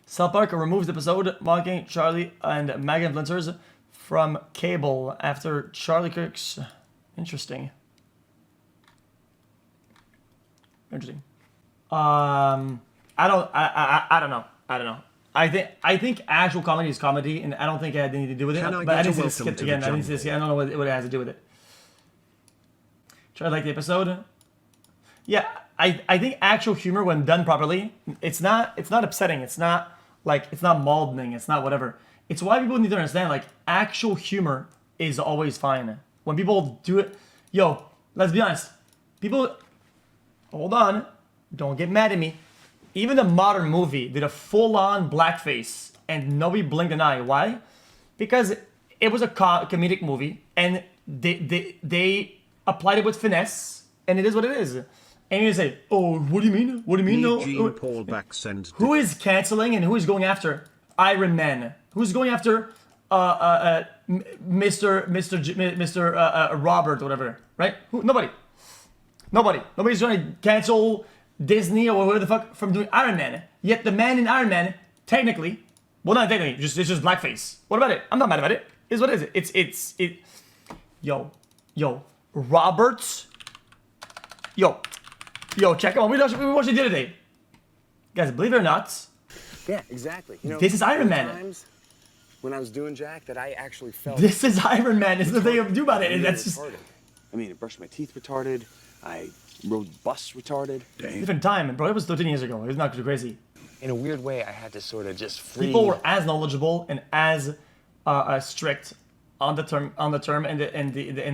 South Park removes the episode mocking Charlie and MAGA influencers from cable after Charlie Kirk's. Interesting. I don't know. I think actual comedy is comedy, and I don't think it had anything to do with it. But I didn't see the skit again. I don't know what it has to do with it. Try to like the episode. Yeah, I think actual humor, when done properly, it's not upsetting. It's not maddening. It's not whatever. It's why people need to understand, like, actual humor is always fine. When people do it, yo, let's be honest. People, hold on, don't get mad at me. Even the modern movie did a full-on blackface and nobody blinked an eye. Why? Because it was a comedic movie and they applied it with finesse, and it is what it is. And you say, oh, what do you mean? What do you mean? No. Who is canceling and who is going after Iron Man? Who's going after Mr. Robert, whatever, right? Nobody. Nobody's trying to cancel Disney or whatever the fuck from doing Iron Man. Yet the man in Iron Man, technically, well, not technically, it's just blackface. What about it? I'm not mad about it. It's what it is. Yo, Roberts. Yo, check him out. We watched it the other day. Guys, believe it or not. Yeah, exactly. You know, this is Iron Man. Times when I was doing Jack, that I actually felt. This is Iron Man. This is the thing I do about it. And that's just. I mean, I brushed my teeth retarded. I rode bus retarded. Different time, bro. It was 13 years ago. It was not too crazy. In a weird way, I had to sort of just free. People were as knowledgeable and as strict on the term and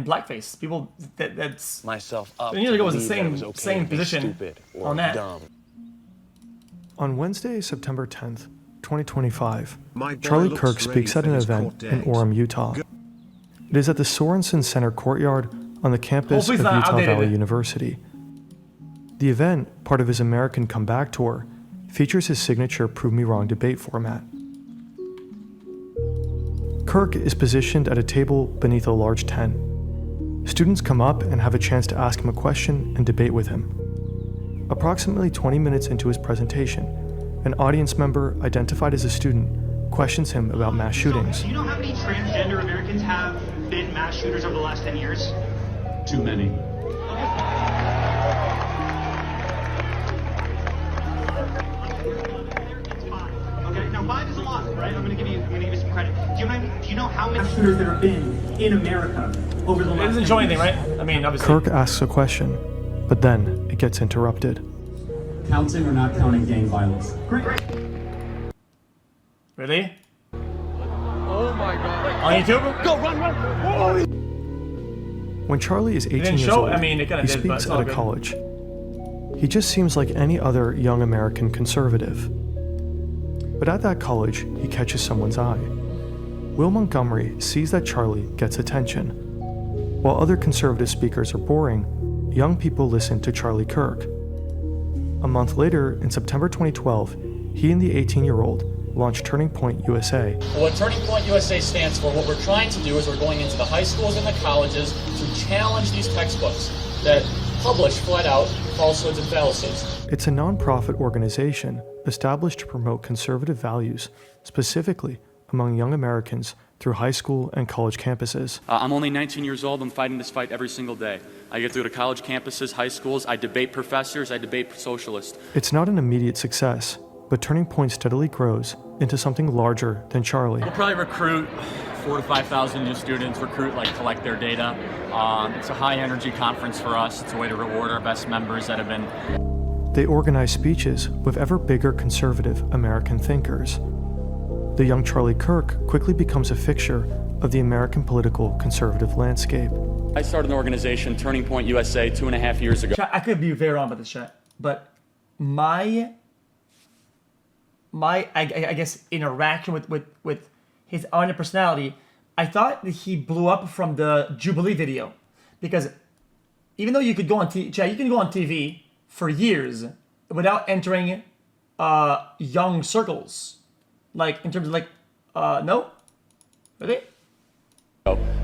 blackface. People that's myself up. 10 years ago was the same position on that. Dumb. On Wednesday, September 10th, 2025, Charlie Kirk speaks at an event in Orem, Utah. It is at the Sorensen Center courtyard on the campus of Utah Valley University. The event, part of his American Comeback Tour, features his signature Prove Me Wrong debate format. Kirk is positioned at a table beneath a large tent. Students come up and have a chance to ask him a question and debate with him. Approximately 20 minutes into his presentation, an audience member identified as a student questions him about mass shootings. Do you know how many transgender Americans have been mass shooters over the last 10 years? Too many. Okay, now 5 is a lot, right? I'm gonna give you some credit. Do you know how many mass shooters there have been in America over the last? It doesn't show anything, right? I mean, obviously. Kirk asks a question, but then it gets interrupted. Counting or not counting gang violence? Great. Really? Oh my God. On YouTube? Go, run. Oh. When Charlie is 18 years old, he speaks at a college. He just seems like any other young American conservative. But at that college, he catches someone's eye. Will Montgomery sees that Charlie gets attention. While other conservative speakers are boring, young people listen to Charlie Kirk. A month later, in September 2012, he and the 18-year-old launched Turning Point USA. What Turning Point USA stands for, what we're trying to do is we're going into the high schools and the colleges to challenge these textbooks that publish flat out falsehoods and fallacies. It's a nonprofit organization established to promote conservative values, specifically among young Americans through high school and college campuses. I'm only 19 years old. I'm fighting this fight every single day. I get to go to college campuses, high schools. I debate professors. I debate socialists. It's not an immediate success, but Turning Point steadily grows into something larger than Charlie. We'll probably recruit 4,000 to 5,000 new students, collect their data. It's a high energy conference for us. It's a way to reward our best members that have been. They organize speeches with ever bigger conservative American thinkers. The young Charlie Kirk quickly becomes a fixture of the American political conservative landscape. I started an organization, Turning Point USA, 2.5 years ago. I could be very wrong about this, chat, but my I guess interaction with his own personality, I thought that he blew up from the Jubilee video, because even though you could go on chat, you can go on TV for years without entering young circles, like in terms of no, really.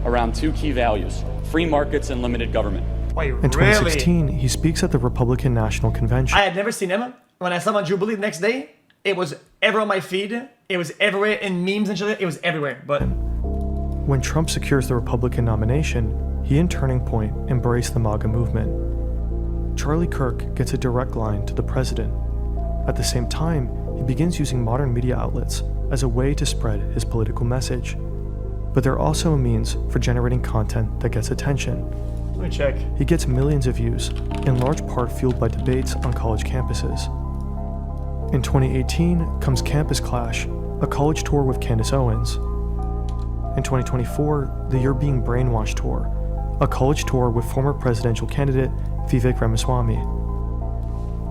Around 2 key values: free markets and limited government. Wait, in 2016, he speaks at the Republican National Convention. I had never seen him. When I saw him on Jubilee the next day, It was ever on my feed. It was everywhere in memes and shit. It was everywhere. But when Trump secures the Republican nomination, he and Turning Point embrace the MAGA movement. Charlie Kirk gets a direct line to the president. At the same time, he begins using modern media outlets as a way to spread his political message. But they're also a means for generating content that gets attention. Let me check. He gets millions of views, in large part fueled by debates on college campuses. In 2018 comes Campus Clash, a college tour with Candace Owens. In 2024, the You're Being Brainwashed tour, a college tour with former presidential candidate Vivek Ramaswamy.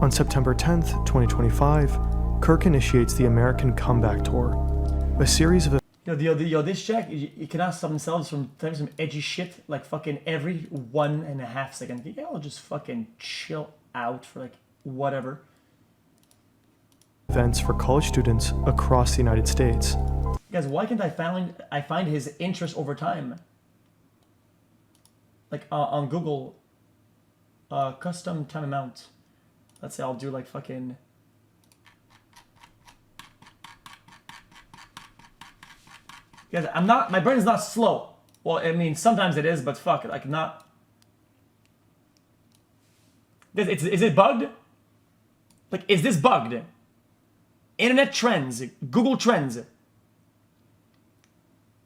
On September 10th, 2025, Kirk initiates the American Comeback Tour, a series of... Yo, this check, you cannot stop themselves from telling some edgy shit like fucking every 1.5 seconds. You all just fucking chill out for like whatever. Events for college students across the United States. Guys, why can't I find his interest over time? Like on Google, custom time amount. Let's say I'll do like fucking... Guys, my brain is not slow. Well, I mean, sometimes it is, but fuck, like not... Is it bugged? Like, is this bugged? Internet trends, Google Trends.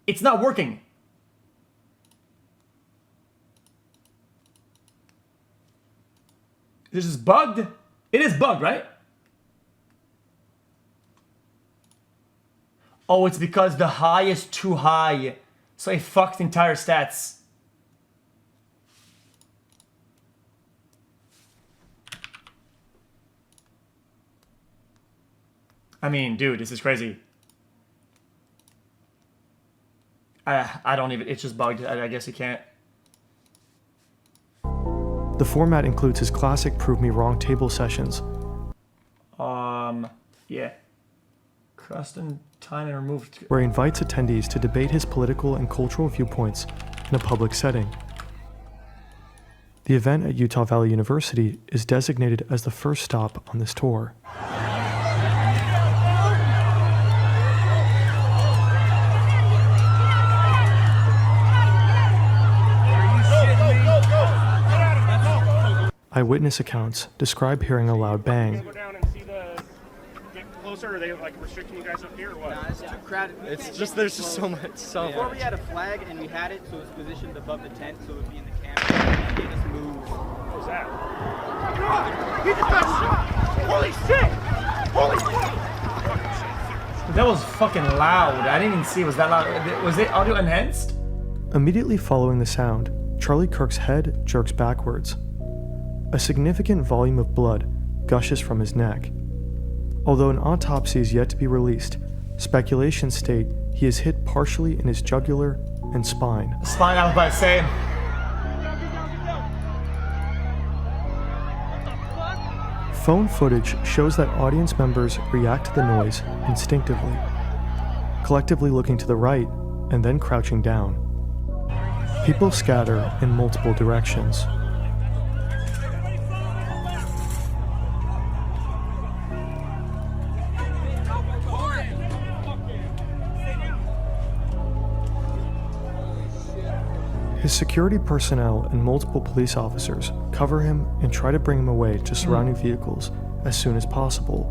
It's not working. This is bugged? It is bugged, right? Oh, it's because the high is too high. So I fucked entire stats. I mean, dude, this is crazy. I don't even, it's just bugged. I guess you can't. The format includes his classic Prove Me Wrong table sessions. Yeah. Custom time and removed. Where he invites attendees to debate his political and cultural viewpoints in a public setting. The event at Utah Valley University is designated as the first stop on this tour. Eyewitness accounts describe hearing a loud bang. Are they like restricting you guys up here or what? Nah, it's too crowded. It's just there's just so much. Before we had a flag and we had it so it was positioned above the tent so it would be in the camera. It made us move. What was that? God! He just got shot! Holy shit! Holy shit! That was fucking loud. I didn't even see it was that loud. Was it audio enhanced? Immediately following the sound, Charlie Kirk's head jerks backwards. A significant volume of blood gushes from his neck. Although an autopsy is yet to be released, speculations state he is hit partially in his jugular and spine. Spine, I was about to say. Phone footage shows that audience members react to the noise instinctively, collectively looking to the right and then crouching down. People scatter in multiple directions. His security personnel and multiple police officers cover him and try to bring him away to surrounding vehicles as soon as possible.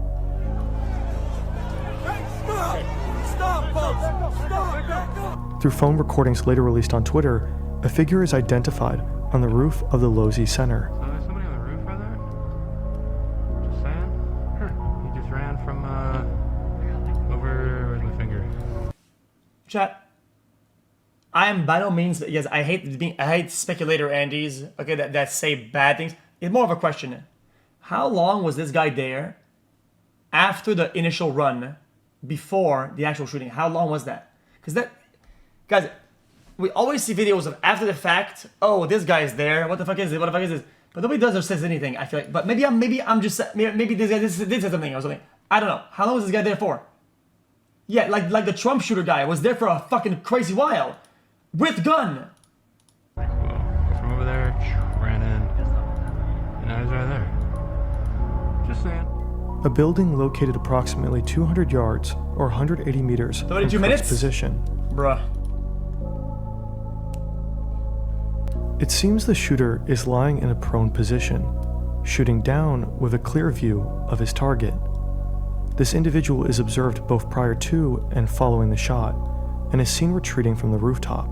Through phone recordings later released on Twitter, a figure is identified on the roof of the Losey Center. So there's somebody on the roof right there? Just saying? He just ran from, over, where's my finger? Chat. I am by no means, yes, I hate speculator Andes, okay, that say bad things. It's more of a question. How long was this guy there after the initial run, before the actual shooting? How long was that? Because that, guys, we always see videos of after the fact. Oh, this guy is there. What the fuck is it? What the fuck is this? But nobody does or says anything. I feel like, but maybe I'm just maybe this guy did say something or something. I don't know. How long was this guy there for? Yeah, like the Trump shooter guy was there for a fucking crazy while. With gun! Well, from over there, ran in, and I was right there. Just saying. A building located approximately 200 yards or 180 meters from 32 Kirk's minutes? position. Bruh. It seems the shooter is lying in a prone position, shooting down with a clear view of his target. This individual is observed both prior to and following the shot, and is seen retreating from the rooftop.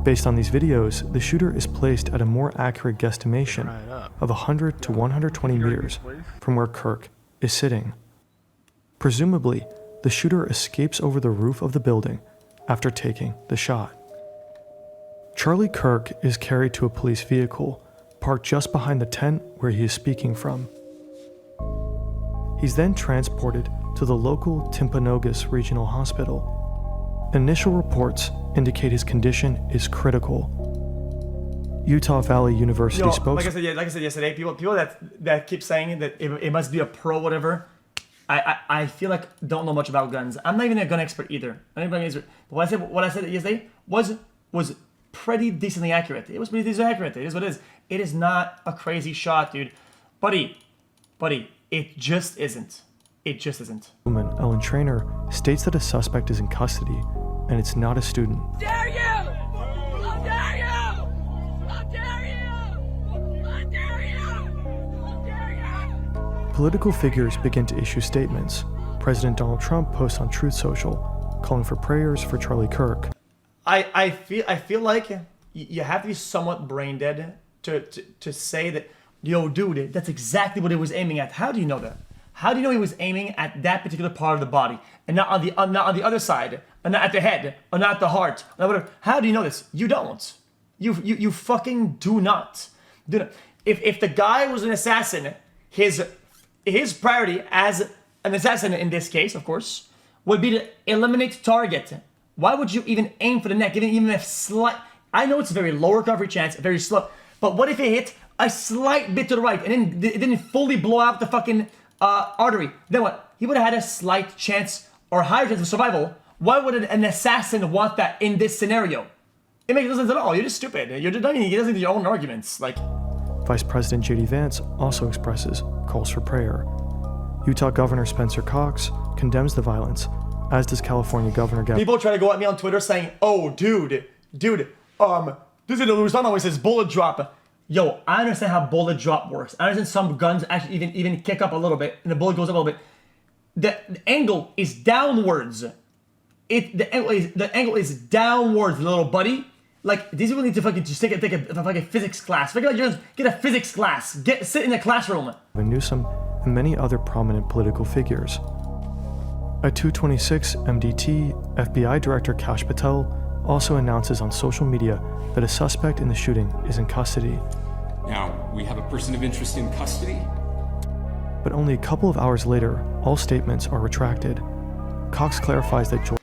Based on these videos, the shooter is placed at a more accurate guesstimation of 100 to 120 meters from where Kirk is sitting. Presumably, the shooter escapes over the roof of the building after taking the shot. Charlie Kirk is carried to a police vehicle parked just behind the tent where he is speaking from. He's then transported to the local Timpanogos Regional Hospital. Initial reports indicate his condition is critical. Utah Valley University like I said yesterday, people that keep saying that it must be a pro whatever. I feel like don't know much about guns. I'm not even a gun expert either. But what I said yesterday was pretty decently accurate. It was pretty decently accurate. It is what it is. It is not a crazy shot, dude. Buddy, it just isn't. It just isn't. Woman Ellen Trainer states that a suspect is in custody, and it's not a student. Dare you! How dare you! How dare you! How dare you! How dare you! Political figures begin to issue statements. President Donald Trump posts on Truth Social, calling for prayers for Charlie Kirk. I feel like you have to be somewhat brain dead to say that, yo, dude, that's exactly what he was aiming at. How do you know that? How do you know he was aiming at that particular part of the body and not on the other side, and not at the head, or not at the heart, or whatever? How do you know this? You don't. You fucking do not. If the guy was an assassin, his priority as an assassin in this case, of course, would be to eliminate target. Why would you even aim for the neck, even if slight? I know it's a very low recovery chance, very slow, but what if it hit a slight bit to the right and then it didn't fully blow out the fucking artery? Then what? He would have had a slight chance or higher chance of survival. Why would an assassin want that in this scenario? It makes no sense at all. You're just stupid. You're just, he doesn't do your own arguments. Like, Vice President J.D. Vance also expresses calls for prayer. Utah Governor Spencer Cox condemns the violence, as does California Governor Gavin. People try to go at me on Twitter saying, "Oh, dude, this is the Louisiana always says bullet drop." Yo, I understand how bullet drop works. I understand some guns actually even kick up a little bit and the bullet goes up a little bit. The angle is downwards. The angle is downwards, little buddy. Like, these people need to fucking just take a physics class. Figure out you just get a physics class. Sit in a classroom. Newsom and many other prominent political figures. At 2:26 MDT, FBI Director Kash Patel also announces on social media that a suspect in the shooting is in custody. Now, we have a person of interest in custody. But only a couple of hours later, all statements are retracted. Cox clarifies that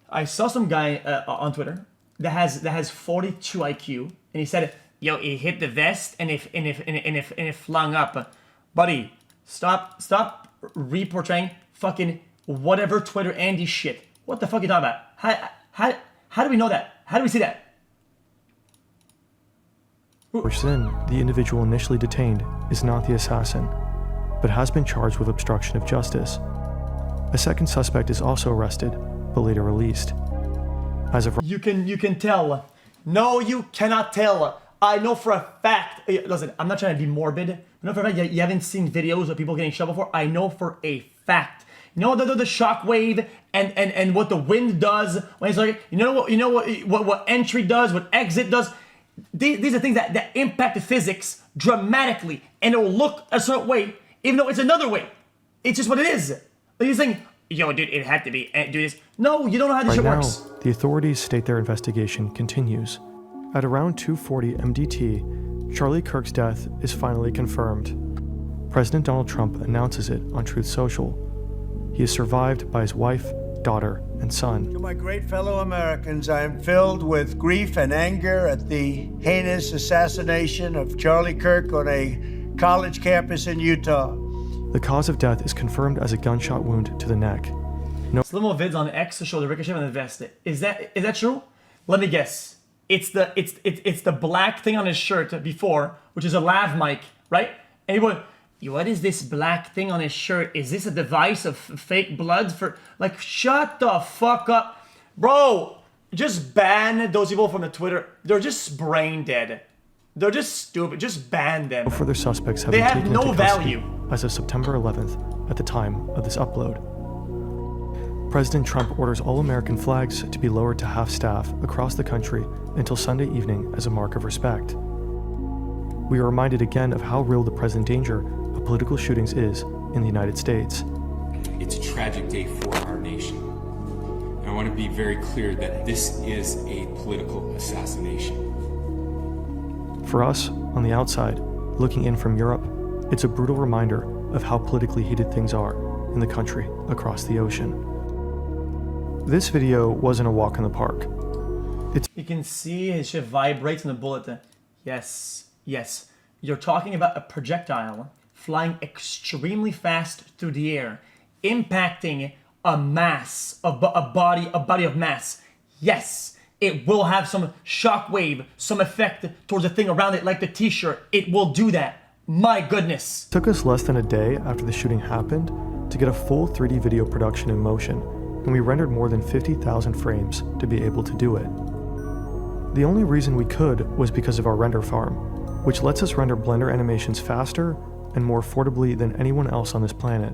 I saw some guy on Twitter that has 42 IQ, and he said, "Yo, it hit the vest and it flung up." Buddy, stop reportraying fucking whatever Twitter Andy shit. What the fuck are you talking about? How do we know that? How do we see that? then the individual initially detained is not the assassin, but has been charged with obstruction of justice. A second suspect is also arrested, but later released. As of you can tell. No, you cannot tell. I know for a fact. Listen, I'm not trying to be morbid. I know for a fact you haven't seen videos of people getting shot before. I know for a fact. You know the shock wave and what the wind does when it's like, you know what entry does, what exit does. These are things that impact the physics dramatically, and it will look a certain way, even though it's another way. It's just what it is. Like you're saying, yo, dude, it had to be do this. No, you don't know how this shit works. The authorities state their investigation continues. At around 2:40 MDT, Charlie Kirk's death is finally confirmed. President Donald Trump announces it on Truth Social. He is survived by his wife, daughter, and son. To my great fellow Americans, I am filled with grief and anger at the heinous assassination of Charlie Kirk on a college campus in Utah. The cause of death is confirmed as a gunshot wound to the neck. Slow-mo vids on X to show the ricochet on the vest. Is that true? Let me guess. It's the black thing on his shirt before, which is a lav mic, right? And what is this black thing on his shirt? Is this a device of fake blood for, like, shut the fuck up. Bro, just ban those people from the Twitter. They're just brain dead. They're just stupid. Just ban them. No further suspects have been taken into custody as of September 11th at the time of this upload. President Trump orders all American flags to be lowered to half staff across the country until Sunday evening as a mark of respect. We are reminded again of how real the present danger of political shootings is in the United States. It's a tragic day for our nation. And I want to be very clear that this is a political assassination. For us, on the outside, looking in from Europe, it's a brutal reminder of how politically heated things are in the country across the ocean. This video wasn't a walk in the park. You can see his shit vibrates in the bullet. Yes. Yes, you're talking about a projectile flying extremely fast through the air, impacting a mass, a body of mass. Yes, it will have some shockwave, some effect towards the thing around it, like the t-shirt. It will do that. My goodness. It took us less than a day after the shooting happened to get a full 3D video production in motion, and we rendered more than 50,000 frames to be able to do it. The only reason we could was because of our render farm, which lets us render Blender animations faster and more affordably than anyone else on this planet.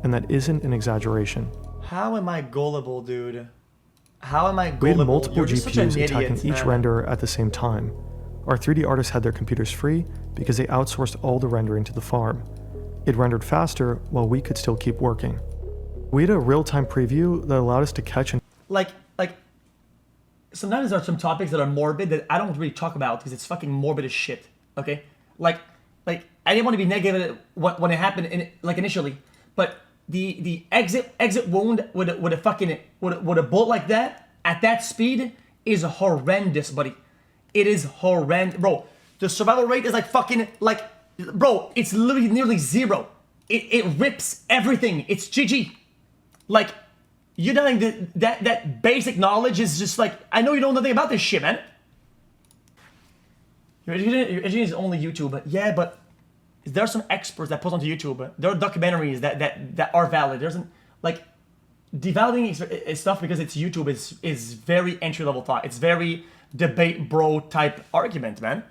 And that isn't an exaggeration. How am I gullible, dude? How am I gullible? We had multiple You're just such an GPUs idiot, attacking each man. render at the same time. Our 3D artists had their computers free because they outsourced all the rendering to the farm. It rendered faster while we could still keep working. We had a real-time preview that allowed us to catch and Like, sometimes there are some topics that are morbid that I don't really talk about because it's fucking morbid as shit. Okay, like I didn't want to be negative when it happened initially, but the exit wound with a bullet like that at that speed is horrendous, buddy. It is horrendous, bro. The survival rate is bro, it's literally nearly zero. It rips everything. It's GG. Like, you're knowing that basic knowledge is just like, I know you know nothing about this shit, man. Your education is only YouTube. Yeah, but there are some experts that post onto YouTube. There are documentaries that are valid. There's like devalidating stuff because it's YouTube is very entry level thought. It's very debate bro type argument, man.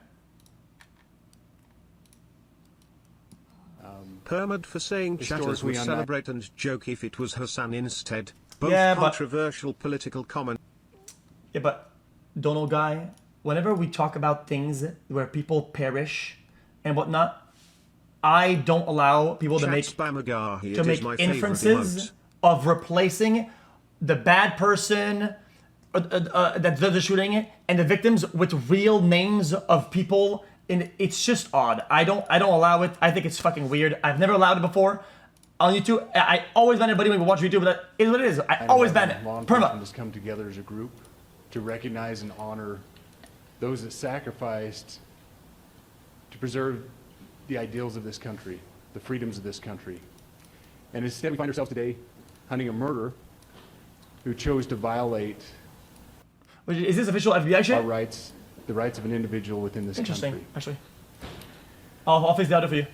Permad for saying chatters would celebrate and joke if it was Hassan instead. Both Yeah, controversial political comment. Yeah, but Donald guy, whenever we talk about things where people perish and whatnot, I don't allow people to make inferences of replacing the bad person that does the shooting and the victims with real names of people, and it's just odd. I don't allow it. I think it's fucking weird. I've never allowed it before on YouTube. I always ban everybody when we watch YouTube. That is what it is. I always ban it. Law Perma. enforcement has come together as a group to recognize and honor those that sacrificed to preserve the ideals of this country, the freedoms of this country. And instead we find ourselves today hunting a murderer who chose to violate Is this official FBI shit? our rights, the rights of an individual within this Interesting, country. actually. I'll face the other for you.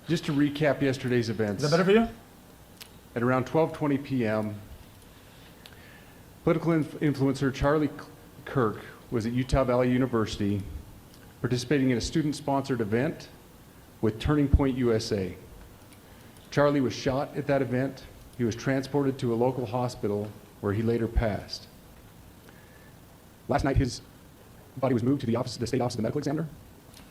Just to recap yesterday's events. Is that better for you? At around 12:20 p.m., political influencer Charlie Kirk was at Utah Valley University participating in a student-sponsored event with Turning Point USA. Charlie was shot at that event. He was transported to a local hospital where he later passed. Last night, his body was moved to the State Office of the Medical Examiner.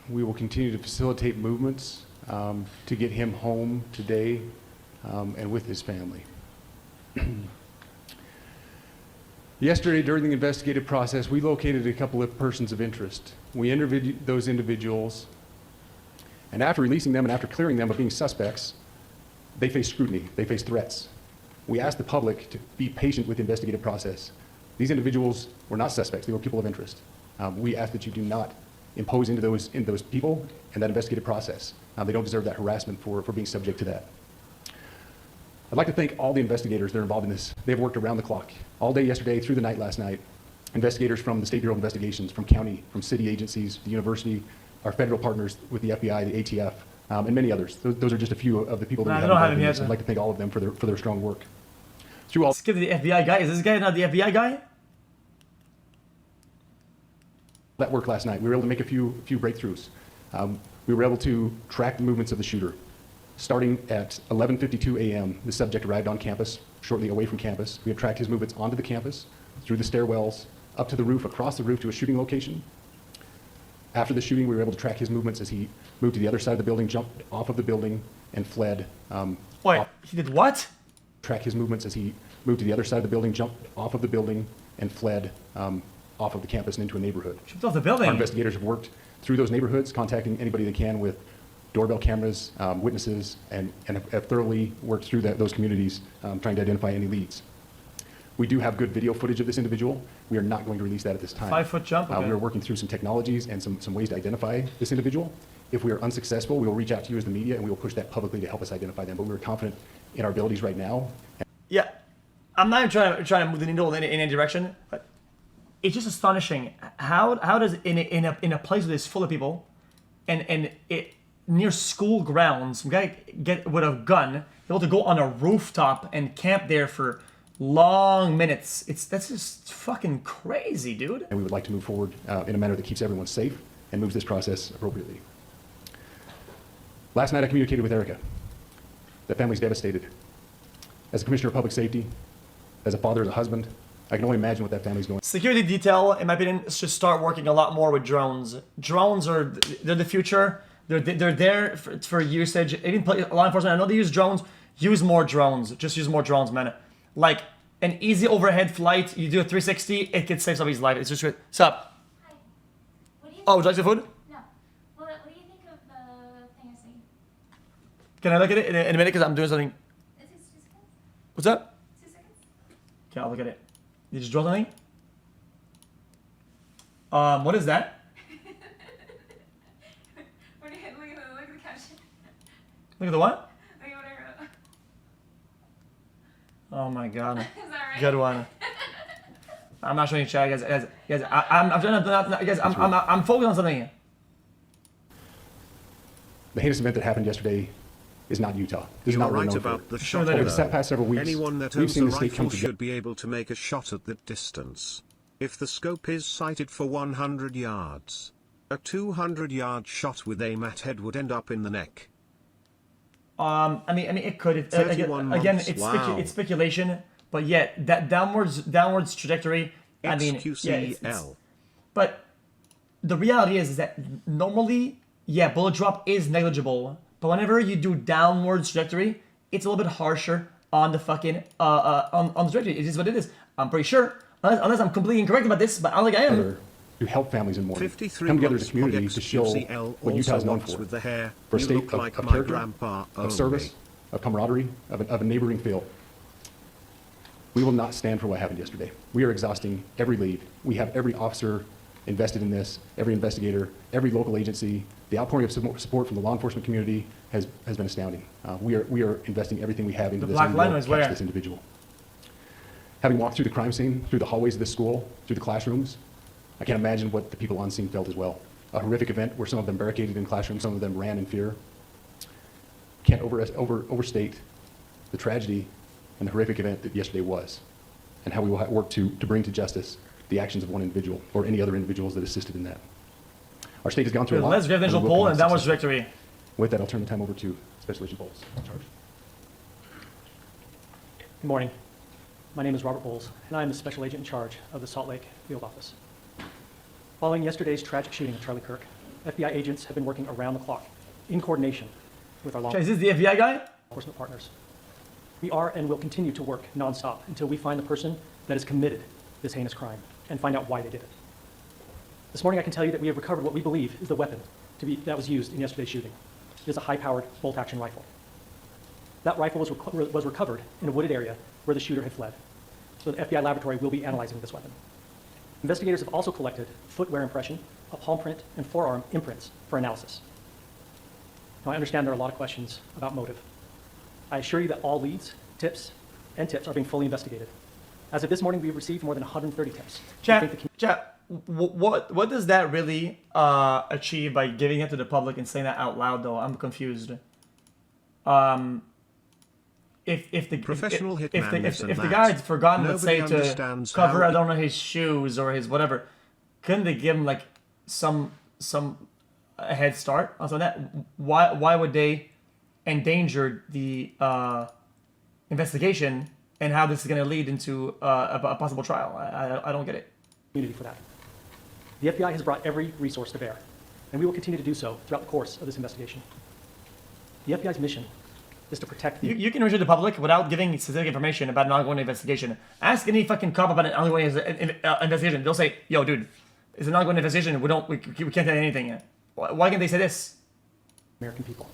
We will continue to facilitate movements to get him home today and with his family. Yesterday, during the investigative process, we located a couple of persons of interest. We interviewed those individuals, and after releasing them and after clearing them of being suspects, they faced scrutiny, they faced threats. We asked the public to be patient with the investigative process. These individuals were not suspects, they were people of interest. We ask that you do not impose into those people and that investigative process. They don't deserve that harassment for being subject to that. I'd like to thank all the investigators that are involved in this. They've worked around the clock, all day yesterday, through the night last night. Investigators from the State Bureau of Investigations, from county, from city agencies, the university, our federal partners with the FBI, the ATF, and many others. Those are just a few of the people that we have don't have involved him in yet. this. I'd like to thank all of them for their strong work. Through all Let's give the FBI guy. Is this guy not the FBI guy? that work last night, we were able to make a few breakthroughs. We were able to track the movements of the shooter. Starting at 11:52 a.m., the subject arrived on campus, shortly away from campus. We have tracked his movements onto the campus, through the stairwells, up to the roof, across the roof to a shooting location. After the shooting, we were able to track his movements as he moved to the other side of the building, jumped off of the building, and fled. Wait, he did what? Track his movements as he moved to the other side of the building, jumped off of the building, and fled off of the campus and into a neighborhood. Jumped off the building? Our investigators have worked through those neighborhoods, contacting anybody they can with doorbell cameras, witnesses, and have thoroughly worked through those communities, trying to identify any leads. We do have good video footage of this individual. We are not going to release that at this time. 5-foot jump? Okay. We are working through some technologies and some ways to identify this individual. If we are unsuccessful, we will reach out to you as the media and we will push that publicly to help us identify them. But we're confident in our abilities right now. Yeah, I'm not even trying to move the needle in any direction, but it's just astonishing how does in a place that is full of people, and it near school grounds, some guy get with a gun, able to go on a rooftop and camp there for long minutes. That's just fucking crazy, dude. And we would like to move forward in a manner that keeps everyone safe and moves this process appropriately. Last night I communicated with Erica. That family's devastated. As a commissioner of public safety, as a father, as a husband, I can only imagine what that family's going. Security detail, in my opinion, should start working a lot more with drones. Drones they're the future. They're there for usage. Even law enforcement, I know they use drones. Use more drones. Just use more drones, man. Like an easy overhead flight, you do a 360, it could save somebody's life. It's just good. What's up? Hi. What do you Oh, would you like some food? No. What do you think of the thing I sent you? Can I look at it in a minute? Because I'm doing something. It takes 2 seconds. What's up? 2 seconds. Okay, I'll look at it. You just draw something? What is that? Look at the caption. Look at the what? Look at what I wrote. Oh my god. Is that right? Good one. I'm not showing you chat, guys. I'm focused on something. The heinous event that happened yesterday is not Utah. This is not right known about for. the shot. Over the past several weeks, Anyone that we've owns seen a the state come rifle together. should be able to make a shot at that distance. If the scope is sighted for 100 yards, a 200-yard shot with aim at head would end up in the neck. I mean, it could. 31 Again, months, it's wow. it's speculation, but yet that downwards trajectory. I mean, XQCL. But the reality is that normally, bullet drop is negligible. But whenever you do downwards trajectory, it's a little bit harsher on the fucking on the trajectory. It is what it is. I'm pretty sure, unless I'm completely incorrect about this, but I don't think I am. To help families in mourning, 53 come together as a months community for to show XQCL what Utah is known also for. with the hair. For a You state look of, like of my character, grandpa of only. service, of camaraderie, of a neighboring feel. We will not stand for what happened yesterday. We are exhausting every lead. We have every officer invested in this, every investigator, every local agency. The outpouring of support from the law enforcement community has been astounding. We are investing everything we have into this black line was where? this individual. Having walked through the crime scene, through the hallways of this school, through the classrooms, I can't imagine what the people on scene felt as well. A horrific event where some of them barricaded in classrooms, some of them ran in fear. Can't overstate the tragedy and the horrific event that yesterday was, and how we will work to bring to justice the actions of one individual or any other individuals that assisted in that. Our state has gone through a lot. Let's get visual poll and downwards trajectory. With that, I'll turn the time over to Special Agent Bowles. Good morning. My name is Robert Bowles, and I am the Special Agent in charge of the Salt Lake Field Office. Following yesterday's tragic shooting of Charlie Kirk, FBI agents have been working around the clock in coordination with our law Is this the FBI guy? enforcement partners. We are and will continue to work nonstop until we find the person that has committed this heinous crime and find out why they did it. This morning I can tell you that we have recovered what we believe is the weapon that was used in yesterday's shooting. It is a high-powered bolt-action rifle. That rifle was recovered in a wooded area where the shooter had fled. So the FBI laboratory will be analyzing this weapon. Investigators have also collected footwear impression, a palm print, and forearm imprints for analysis. Now I understand there are a lot of questions about motive. I assure you that all leads, tips are being fully investigated. As of this morning, we've received more than 130 tips. Chat. what does that really achieve by giving it to the public and saying that out loud? Though I'm confused. If the guy had forgotten, let's say, to cover, I don't know, his shoes or his whatever, couldn't they give him like some a head start on that? Why would they endanger the investigation and how this is going to lead into a possible trial? I don't get it. Community for that. The FBI has brought every resource to bear, and we will continue to do so throughout the course of this investigation. The FBI's mission is to protect the... You can reach the public without giving specific information about an ongoing investigation. Ask any fucking cop about an ongoing investigation. They'll say, yo, dude, it's an ongoing investigation. We can't tell you anything yet. Why can't they say this? American people.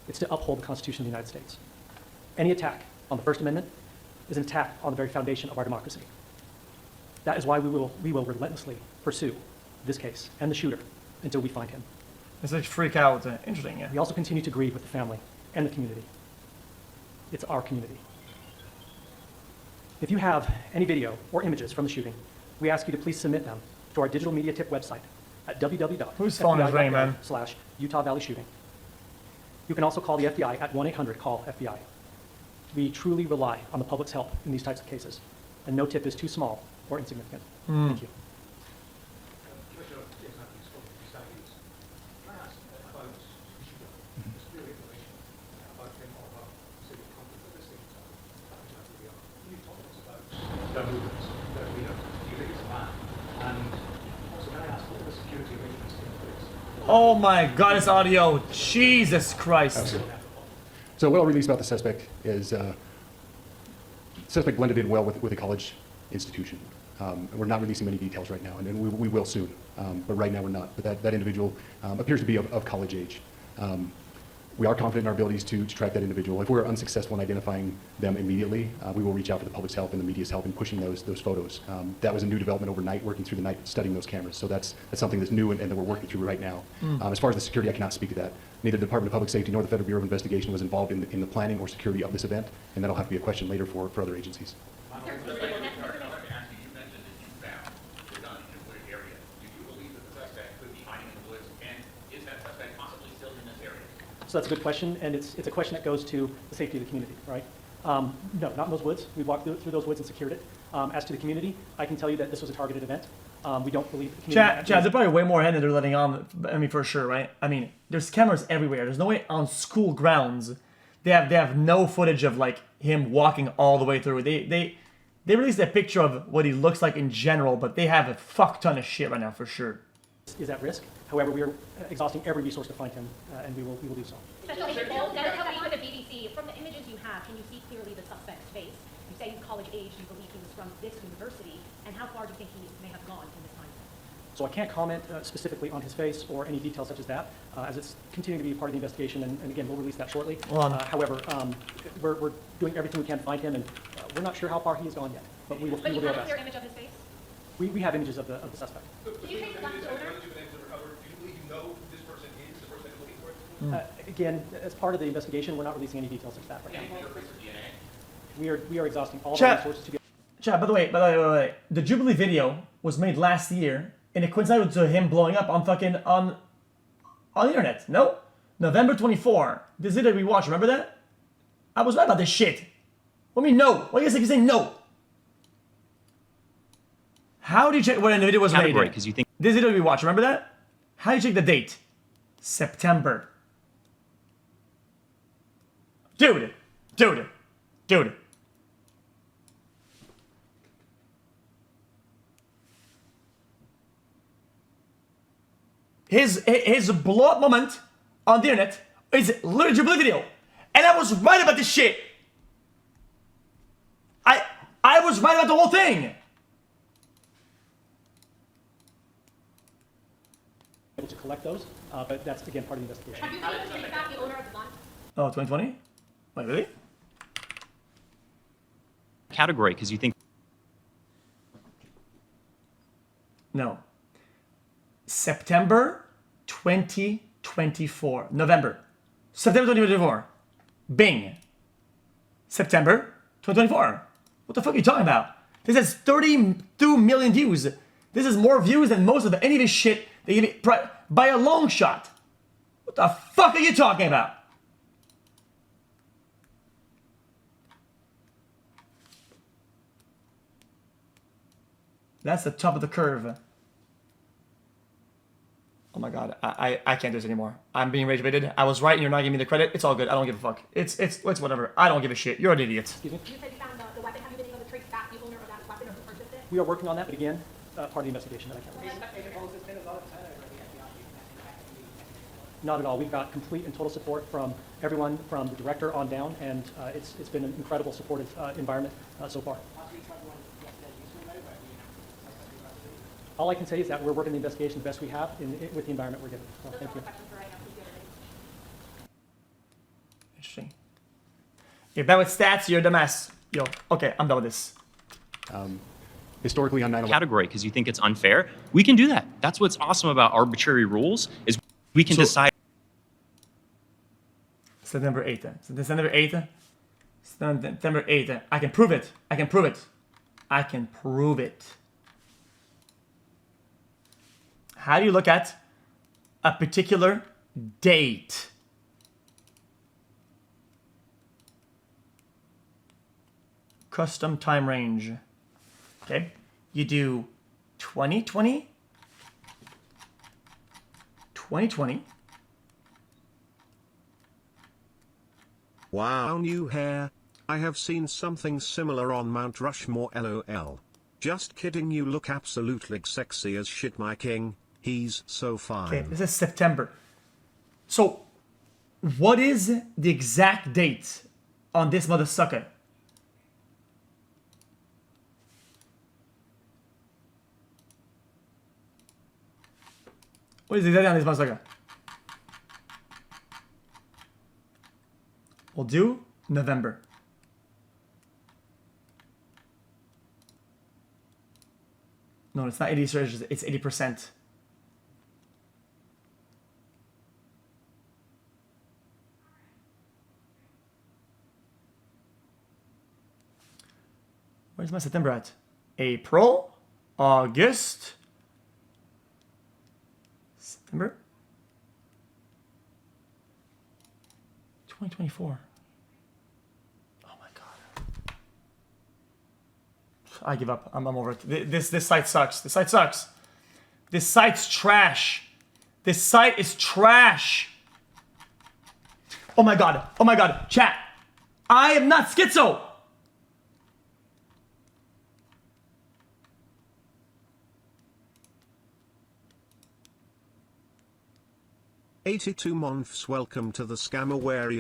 It's to uphold the Constitution of the United States. Any attack on the First Amendment is an attack on the very foundation of our democracy. That is why we will relentlessly pursue this case and the shooter until we find him. It's like freak out. Interesting, yeah. We also continue to grieve with the family and the community. It's our community. If you have any video or images from the shooting, we ask you to please submit them to our digital media tip website at www.fbi.gov/Utah Valley Shooting. You can also call the FBI at 1-800-CALL-FBI. We truly rely on the public's help in these types of cases, and no tip is too small or insignificant. Thank you. Oh my God, it's audio. Jesus Christ. Absolutely. So what I'll release about the suspect is suspect blended in well with a college institution. We're not releasing many details right now, and we will soon, but right now we're not. But that individual appears to be of college age. We are confident in our abilities to track that individual. If we're unsuccessful in identifying them immediately, we will reach out for the public's help and the media's help in pushing those photos. That was a new development overnight, working through the night, studying those cameras. So that's something that's new and that we're working through right now. As far as the security, I cannot speak to that. Neither the Department of Public Safety nor the Federal Bureau of Investigation was involved in the planning or security of this event, and that'll have to be a question later for other agencies. So that's a good question, and it's a question that goes to the safety of the community, right? No, not in those woods. We walked through those woods and secured it. As to the community, I can tell you that this was a targeted event. We don't believe the community... Chad, they're probably way more ahead than they're letting on, I mean, for sure, right? I mean, there's cameras everywhere. There's no way on school grounds they have no footage of, like, him walking all the way through. They released a picture of what he looks like in general, but they have a fuck ton of shit right now, for sure. Is at risk. However, we are exhausting every resource to find him, and we will do so. Especially the BBC, from the images you have, can you see clearly the suspect's face? You say he's college age, you believe he was from this university, and how far do you think he may have gone in this time? So I can't comment specifically on his face or any details such as that, as it's continuing to be part of the investigation, and again, we'll release that shortly. However, we're doing everything we can to find him, and we're not sure how far he has gone yet, but we will do our best. But you have a clear image of his face? We have images of the suspect. Did you take the left shoulder? Again, as part of the investigation, we're not releasing any details of that right now. We are exhausting all of Chad, our resources to get... Chad, by the way, the Jubilee video was made last year, and it coincided to him blowing up on on the internet. No? November 24. This is it we watched. Remember that? I was right about this shit. What do you mean no? Why do you say no? How do you check when the video was made? Because you think this video we watched. Remember that? How do you check the date? September. Dude. His blow up moment on the internet is literally a Jubilee video. And I was right about this shit. I was right about the whole thing. Able to collect those, but that's again part of the investigation. Have you been able to trace back the owner of the gun? Oh, 2020? Wait, really? category because you think. No. September 2024. November. September 2024. Bing. September 2024. What the fuck are you talking about? This has 32 million views. This is more views than most of any of his shit they give me by a long shot. What the fuck are you talking about? That's the top of the curve. Oh my god, I can't do this anymore. I'm being rage baited. I was right and you're not giving me the credit. It's all good. I don't give a fuck. It's whatever. I don't give a shit. You're an idiot. Excuse me? You said you found the weapon. Have you been able to trace back the owner of that weapon or who purchased it? We are working on that, but again, part of the investigation that I can't. Not at all. We've got complete and total support from everyone, from the director on down, and it's been an incredible supportive environment so far. All I can say is that we're working the investigation the best we have with the environment we're given. So, thank you. Interesting. You're bad with stats, you're the mess. Yo, okay, I'm done with this. Historically on 9/11. Category because you think it's unfair. We can do that. That's what's awesome about arbitrary rules is we can decide. September 8th. September 8th. September 8th. I can prove it. I can prove it. I can prove it. How do you look at a particular date? Custom time range. Okay. You do 2020, 2020. Wow, new hair. I have seen something similar on Mount Rushmore, LOL. Just kidding, you look absolutely sexy as shit, my king. He's so fine. Okay, this is September. So, what is the exact date on this mother sucker? What is the date on this mother sucker? We'll do November. No, it's not 80 surges, it's 80%. Where's my September at? April, August, September, 2024. Oh my god. I give up. I'm over it. This site sucks. This site sucks. This site's trash. This site is trash. Oh my god. Oh my god. Chat. I am not schizo. $82 months. Welcome to the scammer. Wary.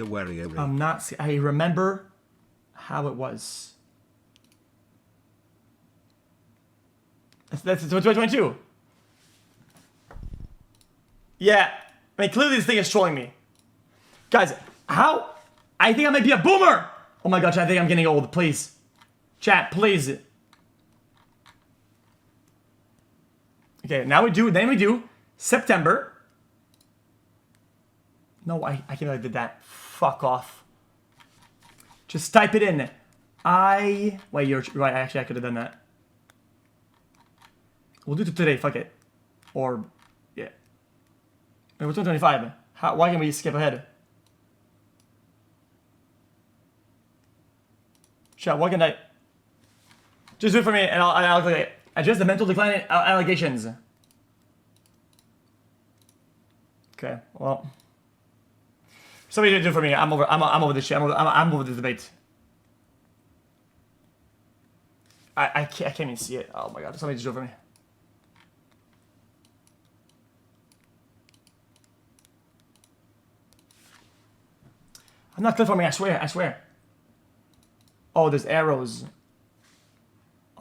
I'm not. I remember how it was. That's 2022. Yeah. I mean, clearly this thing is trolling me. Guys, how? I think I might be a boomer. Oh my god, chat, I think I'm getting old. Please. Chat, please. Okay, now we do September. No, I can't believe I did that. Fuck off. Just type it in. Wait, you're right. Actually, I could have done that. We'll do it today. Fuck it. Or, yeah. Wait, we're 2025. Why can't we skip ahead? Chat, why can't I? Just do it for me and I'll click it. Address the mental decline allegations. Okay, well. Somebody do it for me. I'm over this shit. I'm over the debate. I can't even see it. Oh my god. Somebody just do it for me. I'm not clear for me. I swear. Oh, there's arrows.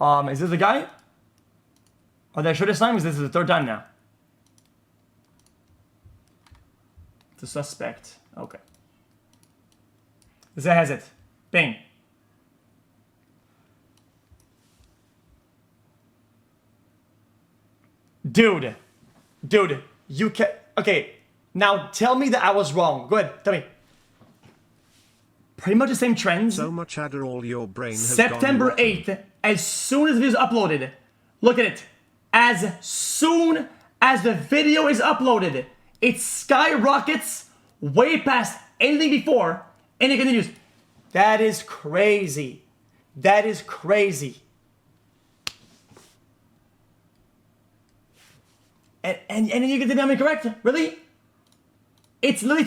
Is this the guy? Are they sure this time? Because this is the third time now. The suspect. Okay. This guy has it. Bing. Dude, you can. Okay, now tell me that I was wrong. Go ahead, tell me. Pretty much the same trends. So much Adderall, your brain has September gone 8th, as soon as it is uploaded. Look at it. as soon as the video is uploaded, it skyrockets way past anything before, and it continues. That is crazy. That is crazy. And then you get to be incorrect. Really? It's literally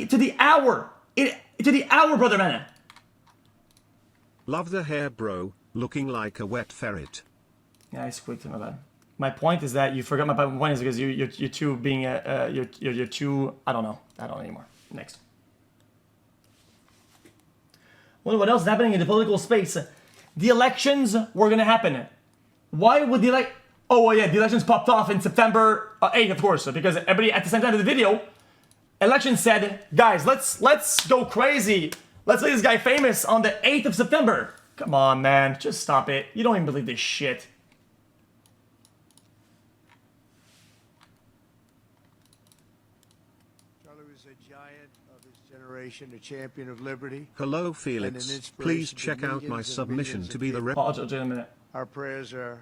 to the hour. To the hour, brother man. Love the hair, bro. Looking like a wet ferret. Yeah, I squeaked my bad. My point is that you forgot my point is because you're too being you're too I don't know anymore. Next. Well, what else is happening in the political space? The elections were gonna happen. Why would the Oh well, yeah, the elections popped off in September 8th, of course, because everybody at the same time of the video, election said, guys, let's go crazy. Let's make this guy famous on the 8th of September. Come on, man, just stop it. You don't even believe this shit. Charlie was a giant of his generation, a champion of liberty. Hello, Felix. Please check out my submission to be the rep. I'll just in a minute. Our prayers are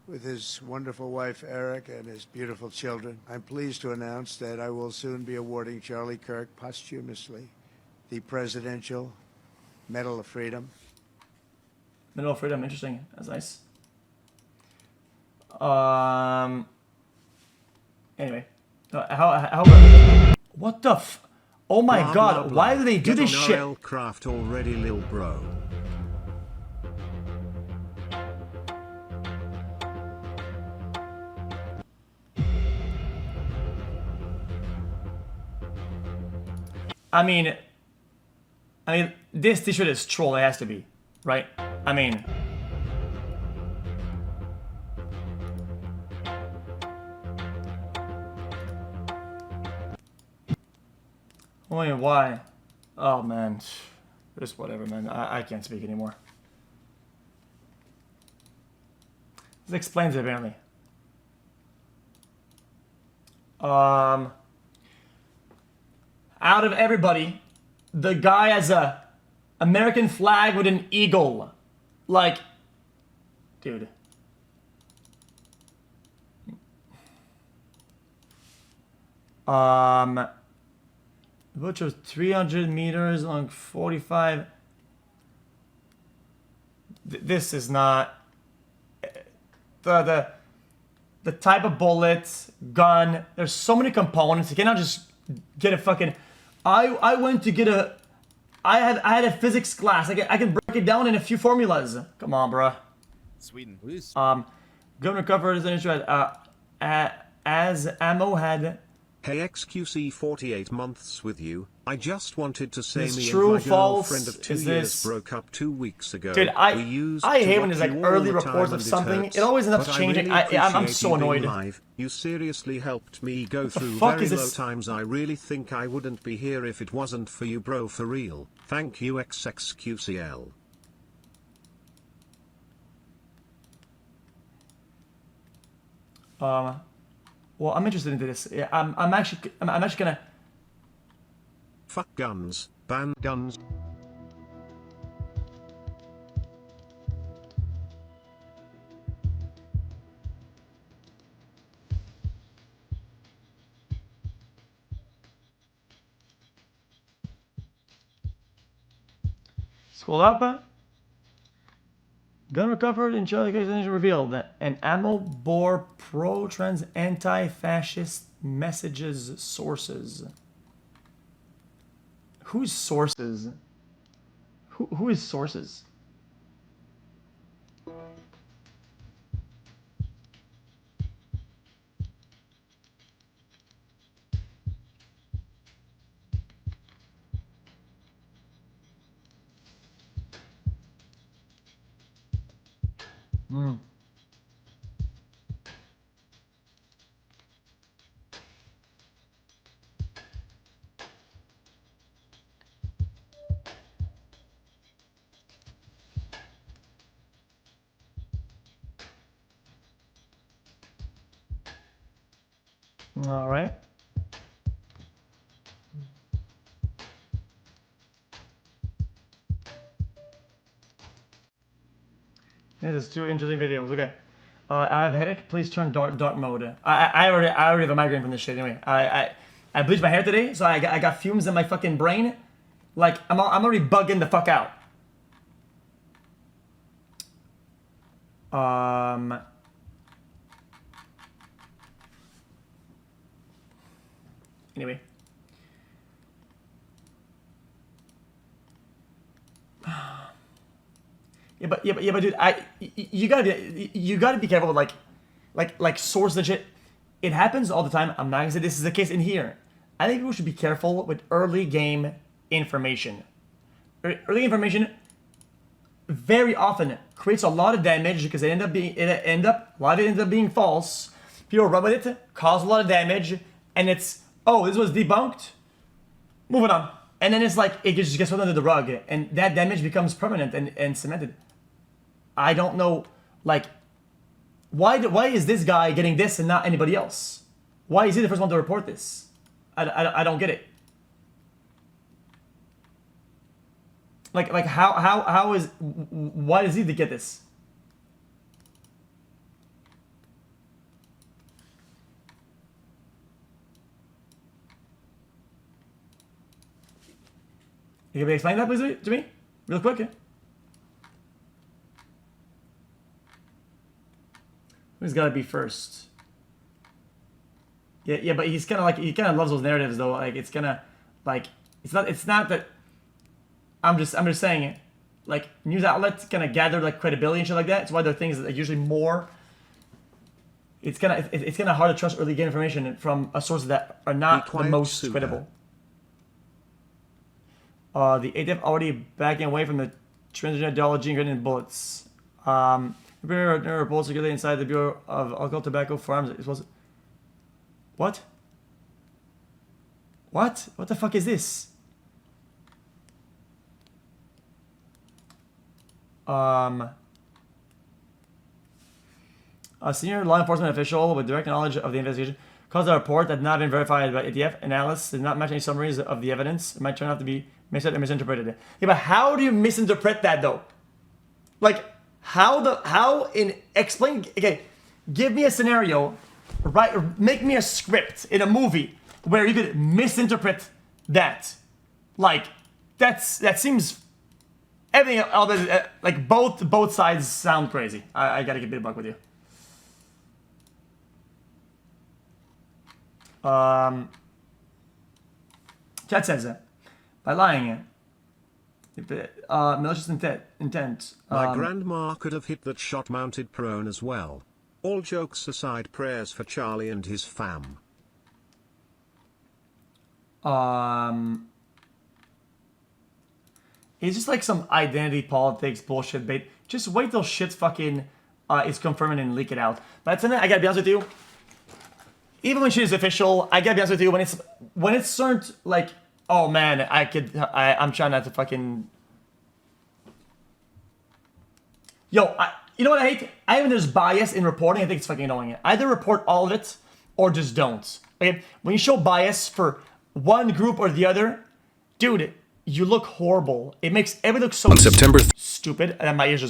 with his wonderful wife, Eric, and his beautiful children. I'm pleased to announce that I will soon be awarding Charlie Kirk posthumously the Presidential Medal of Freedom. Medal of Freedom, interesting. That's nice. Anyway. What the Oh my blah, god, blah, blah. why do they do Get this on shit? RL Craft already, lil bro. I mean, this t-shirt is troll. It has to be, right? I mean, why? Oh man, just whatever, man. I can't speak anymore. This explains it apparently. Out of everybody, the guy has a American flag with an eagle. Like, dude. Which was 300 meters long, 45. This is not the type of bullet, gun. There's so many components. You cannot just get a fucking. I went to get a. I had a physics class. I can break it down in a few formulas. Come on, bruh. Sweden. Governor covered is an issue as ammo had. Hey XQC 48 months with you. I just wanted to say Is me true, and my false? girlfriend of 2 Is years this- broke up 2 weeks ago. Dude, I hate when there's like early reports of something. It always ends up changing. I'm so annoyed. Live. You seriously helped me go through fuck very is low this? times. I really think I wouldn't be here if it wasn't for you, bro, for real. Thank you XXQCL. Well, I'm interested into this. Yeah, I'm actually gonna. Fuck guns. Ban guns. Scroll up. Gun recovered in Charlie Kirk's revealed that an ammo bore pro-trans anti-fascist messages sources. Who's sources? Who is sources? Hmm. All right. This is 2 interesting videos. Okay. I have a headache. Please turn dark mode. I already have a migraine from this shit. Anyway, I bleached my hair today, so I got fumes in my fucking brain. Like I'm already bugging the fuck out. Anyway. Yeah, but dude, you gotta be careful with like source legit. It happens all the time. I'm not gonna say this is the case in here. I think people should be careful with early game information. Early information very often creates a lot of damage because a lot of it ends up being false. People run with it, cause a lot of damage, and it's, oh, this was debunked. Moving on. And then it's like, it just gets swept under the rug, and that damage becomes permanent and cemented. I don't know, like, why is this guy getting this and not anybody else? Why is he the first one to report this? I don't get it. Like why does he get this? You can explain that please to me? Real quick, yeah? Who's gotta be first? Yeah, but he kind of loves those narratives though. Like it's not that. I'm just saying it. Like news outlets kind of gather like credibility and shit like that. It's why their things are usually more. It's kind of hard to trust early game information from a source that are not the most credible. The ATF already backing away from the transgender ideology and getting bullets. Bureau of Bullets security inside the Bureau of Alcohol, Tobacco, Farms. It was. What? What? What the fuck is this? A senior law enforcement official with direct knowledge of the investigation caused a report that had not been verified by ATF. Analysts did not match any summaries of the evidence. It might turn out to be misinterpreted. Yeah, but how do you misinterpret that though? Like, explain, okay, give me a scenario, right? Make me a script in a movie where you could misinterpret that. Like, that seems, everything else, like both sides sound crazy. I gotta get a bit of buck with you. Chat says that by lying, malicious intent. My grandma could have hit that shot mounted prone as well. All jokes aside, prayers for Charlie and his fam. It's just like some identity politics bullshit bait. Just wait till shit's fucking is confirmed and leak it out. But tonight, I gotta be honest with you. Even when shit is official, I gotta be honest with you. When it's certain, like, oh man, I'm trying not to fucking. Yo, you know what I hate? I think there's bias in reporting. I think it's fucking annoying. Either report all of it or just don't. Okay, when you show bias for one group or the other, dude, you look horrible. It makes everything look so stupid. And my ears just